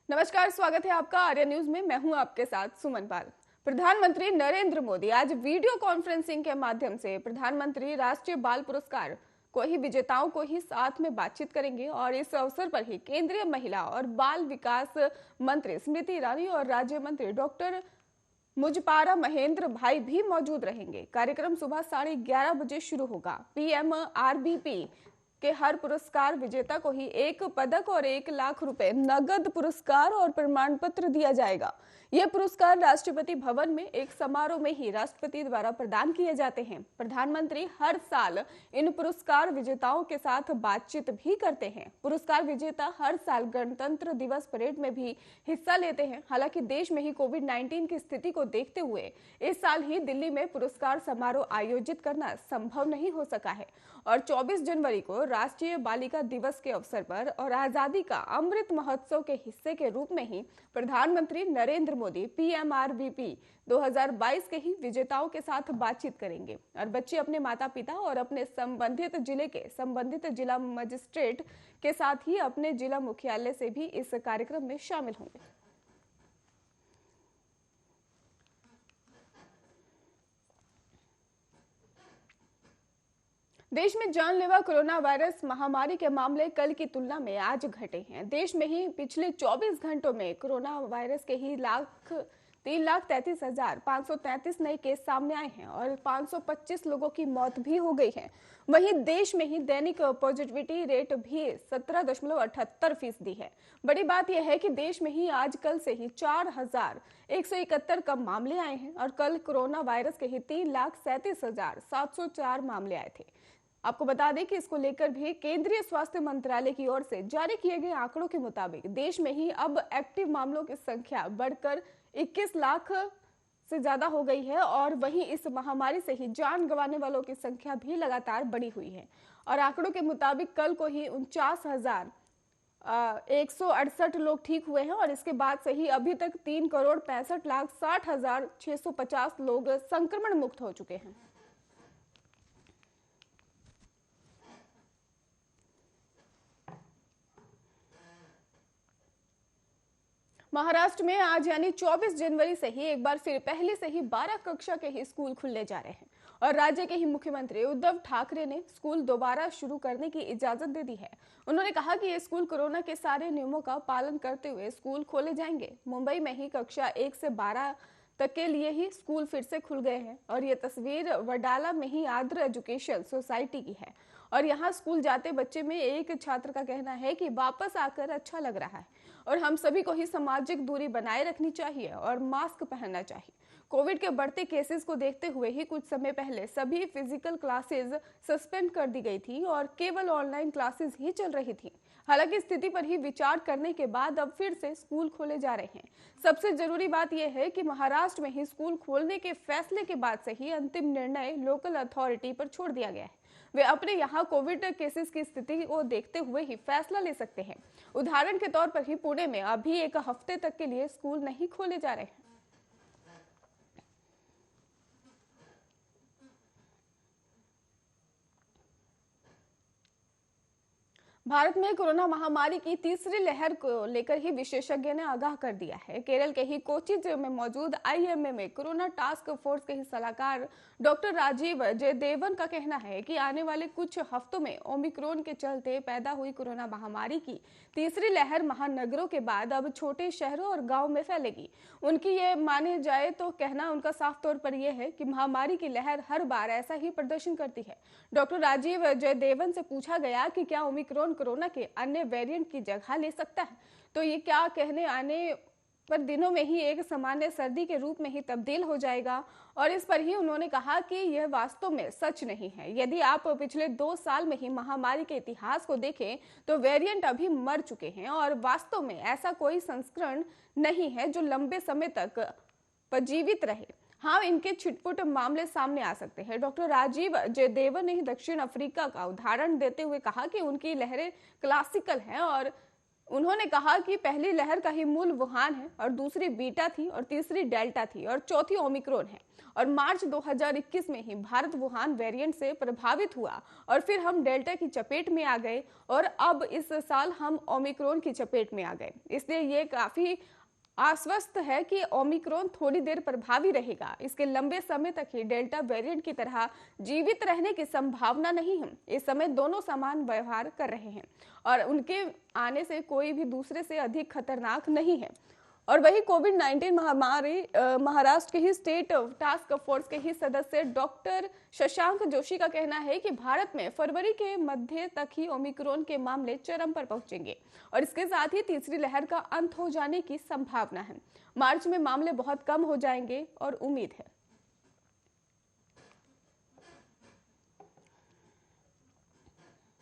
नमस्कार, स्वागत है आपका आर्य न्यूज में। मैं हूं आपके साथ सुमन पाल। प्रधानमंत्री नरेंद्र मोदी आज वीडियो कॉन्फ्रेंसिंग के माध्यम से प्रधानमंत्री राष्ट्रीय बाल पुरस्कार को ही विजेताओं को ही साथ में बातचीत करेंगे और इस अवसर पर ही केंद्रीय महिला और बाल विकास मंत्री स्मृति ईरानी और राज्य मंत्री डॉक्टर मुजपारा महेंद्र भाई भी मौजूद रहेंगे। कार्यक्रम सुबह 11:30 बजे शुरू होगा। PMRBP के हर पुरस्कार विजेता को ही एक पदक और 1 लाख रुपए नगद पुरस्कार और प्रमाण पत्र दिया जाएगा। ये पुरस्कार राष्ट्रपति भवन में एक समारोह में ही राष्ट्रपति द्वारा प्रदान किए जाते हैं। प्रधानमंत्री हर साल इन पुरस्कार विजेताओं के साथ बातचीत भी करते हैं। पुरस्कार विजेता हर साल गणतंत्र दिवस परेड में भी हिस्सा लेते हैं। हालांकि देश में ही कोविड-19 की स्थिति को देखते हुए इस साल ही दिल्ली में पुरस्कार समारोह आयोजित करना संभव नहीं हो सका है और 24 जनवरी को राष्ट्रीय बालिका दिवस के अवसर पर और आजादी का अमृत महोत्सव के हिस्से के रूप में ही प्रधानमंत्री नरेंद्र मोदी PMRBP 2022 के ही विजेताओं के साथ बातचीत करेंगे और बच्चे अपने माता पिता और अपने संबंधित जिले के संबंधित जिला मजिस्ट्रेट के साथ ही अपने जिला मुख्यालय से भी इस कार्यक्रम में शामिल होंगे। देश में जानलेवा कोरोना वायरस महामारी के मामले कल की तुलना में आज घटे हैं। देश में ही पिछले 24 घंटों में कोरोना वायरस के ही 3,33,533 नए केस सामने आए हैं और 525 लोगों की मौत भी हो गई है। वहीं देश में ही दैनिक पॉजिटिविटी रेट भी 17.78% है। बड़ी बात यह है कि देश में ही आज कल से ही 4,171 कम मामले आए हैं और कल कोरोना वायरस के ही 3,37,704 मामले आए थे। आपको बता दें कि इसको लेकर भी केंद्रीय स्वास्थ्य मंत्रालय की ओर से जारी किए गए आंकड़ों के मुताबिक देश में ही अब एक्टिव मामलों की संख्या बढ़कर 21 लाख से ज्यादा हो गई है और वहीं इस महामारी से ही जान गंवाने वालों की संख्या भी लगातार बढ़ी हुई है और आंकड़ों के मुताबिक कल को ही 49,168 लोग ठीक हुए हैं और इसके बाद से ही अभी तक 3,65,60,650 लोग संक्रमण मुक्त हो चुके हैं। महाराष्ट्र में आज यानी 24 जनवरी से ही एक बार फिर पहले से ही 12 कक्षा के ही स्कूल खुलने जा रहे हैं और राज्य के ही मुख्यमंत्री उद्धव ठाकरे ने स्कूल दोबारा शुरू करने की इजाजत दे दी है। उन्होंने कहा कि ये स्कूल कोरोना के सारे नियमों का पालन करते हुए स्कूल खोले जाएंगे। मुंबई में ही कक्षा 1 से 12 तक के लिए ही स्कूल फिर से खुल गए हैं और ये तस्वीर वडाला में ही आदर एजुकेशन सोसाइटी की है और यहाँ स्कूल जाते बच्चे में एक छात्र का कहना है कि वापस आकर अच्छा लग रहा है और हम सभी को ही सामाजिक दूरी बनाए रखनी चाहिए और मास्क पहनना चाहिए। कोविड के बढ़ते केसेस को देखते हुए ही कुछ समय पहले सभी फिजिकल क्लासेस सस्पेंड कर दी गई थी और केवल ऑनलाइन क्लासेस ही चल रही थी। हालांकि स्थिति पर ही विचार करने के बाद अब फिर से स्कूल खोले जा रहे हैं। सबसे जरूरी बात यह है कि महाराष्ट्र में ही स्कूल खोलने के फैसले के बाद से ही अंतिम निर्णय लोकल अथॉरिटी पर छोड़ दिया गया है। वे अपने यहाँ कोविड केसेस की स्थिति को देखते हुए ही फैसला ले सकते हैं। उदाहरण के तौर पर ही पुणे में अभी एक हफ्ते तक के लिए स्कूल नहीं खोले जा रहे हैं। भारत में कोरोना महामारी की तीसरी लहर को लेकर ही विशेषज्ञ ने आगाह कर दिया है। केरल के ही कोची में मौजूद IIMA में कोरोना टास्क फोर्स के ही सलाहकार डॉक्टर राजीव जयदेवन का कहना है कि आने वाले कुछ हफ्तों में ओमिक्रॉन के चलते पैदा हुई कोरोना महामारी की तीसरी लहर महानगरों के बाद अब छोटे शहरों और गाँव में फैलेगी। उनकी ये माने जाए तो कहना उनका साफ तौर पर यह है कि महामारी की लहर हर बार ऐसा ही प्रदर्शन करती है। डॉक्टर राजीव जयदेवन से पूछा गया कि क्या ओमिक्रॉन कोरोना के अन्य वेरिएंट की जगह ले सकता है, तो ये क्या कहने आने पर दिनों में ही एक सामान्य सर्दी के रूप में ही तब्दील हो जाएगा और इस पर ही उन्होंने कहा कि यह वास्तव में सच नहीं है। यदि आप पिछले 2 साल में ही महामारी के इतिहास को देखें तो वेरिएंट अभी मर चुके हैं और वास्तव में ऐसा कोई संस्करण नहीं है जो लंबे समय तक जीवित रहे। हाँ, इनके छिटपुट मामले सामने आ सकते हैं। डॉक्टर राजीव जयदेवन ने दक्षिण अफ्रीका का उदाहरण देते हुए कहा कि उनकी लहरें क्लासिकल हैं और उन्होंने कहा कि पहली लहर का ही मूल वुहान है और दूसरी बीटा थी और तीसरी डेल्टा थी और चौथी ओमिक्रॉन है। और मार्च 2021 में ही भारत वुहान वेरिएंट से प्रभावित हुआ और फिर हम डेल्टा की चपेट में आ गए और अब इस साल हम ओमिक्रॉन की चपेट में आ गए। इसलिए ये काफी आश्वस्त है कि ओमिक्रॉन थोड़ी देर प्रभावी रहेगा। इसके लंबे समय तक ही डेल्टा वेरिएंट की तरह जीवित रहने की संभावना नहीं है। इस समय दोनों समान व्यवहार कर रहे हैं और उनके आने से कोई भी दूसरे से अधिक खतरनाक नहीं है। और वही कोविड-19 महामारी महाराष्ट्र के ही स्टेट टास्क फोर्स के ही सदस्य डॉक्टर शशांक जोशी का कहना है कि भारत में फरवरी के मध्य तक ही ओमिक्रॉन के मामले चरम पर पहुंचेंगे और इसके साथ ही तीसरी लहर का अंत हो जाने की संभावना है। मार्च में मामले बहुत कम हो जाएंगे और उम्मीद है